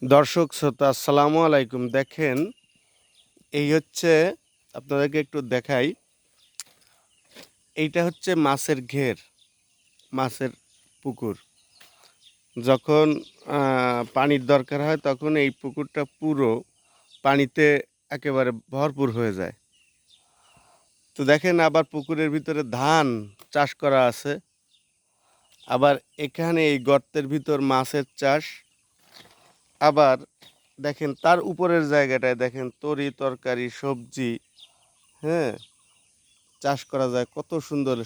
দর্শক শ্রোতা আসসালামু আলাইকুম। দেখেন, এই হচ্ছে, আপনাদেরকে একটু দেখাই। এইটা হচ্ছে মাছের ঘের, মাছের পুকুর। যখন পানির দরকার হয় তখন এই পুকুরটা পুরো পানিতে একেবারে ভরপুর হয়ে যায়। তো দেখেন, আবার পুকুরের ভিতরে ধান চাষ করা আছে। আবার এখানে এই গর্তের ভিতর মাছের চাষ। আবার দেখেন তার উপরের জায়গাটায় দেখেন তরি তরকারি সবজি, হ্যাঁ, চাষ করা যায়। কত সুন্দর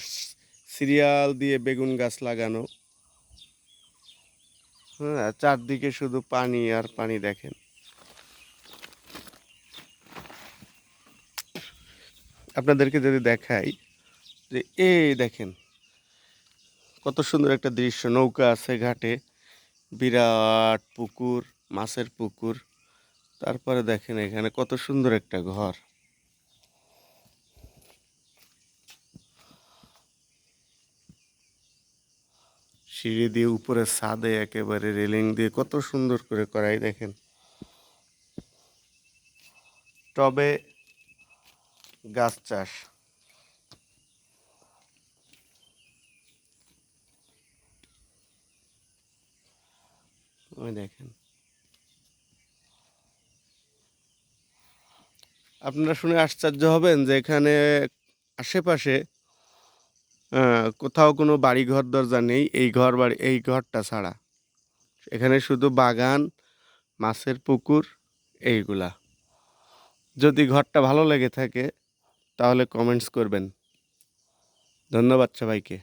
সিরিয়াল দিয়ে বেগুন গাছ লাগানো। হ্যাঁ, চারদিকে শুধু পানি আর পানি। দেখেন, আপনাদেরকে যদি দেখাই যে এই দেখেন কত সুন্দর একটা দৃশ্য। নৌকা আছে ঘাটে, বিরাট পুকুর, মাছের পুকুর। তারপরে দেখেন এখানে কত সুন্দর একটা ঘর। সিঁড়ি দিয়ে উপরে ছাদে একেবারে রেলিং দিয়ে কত সুন্দর করে করাই। দেখেন টবে গাছ চাষ। ওই দেখেন, আপনারা শুনে আশ্চর্য হবেন যে এখানে আশেপাশে কোথাও কোনো বাড়ি ঘর দরজা নেই, এই ঘরটা ছাড়া। এখানে শুধু বাগান, মাছের পুকুর, এইগুলা। যদি ঘরটা ভালো লেগে থাকে তাহলে কমেন্টস করবেন। ধন্যবাদ সবাইকে।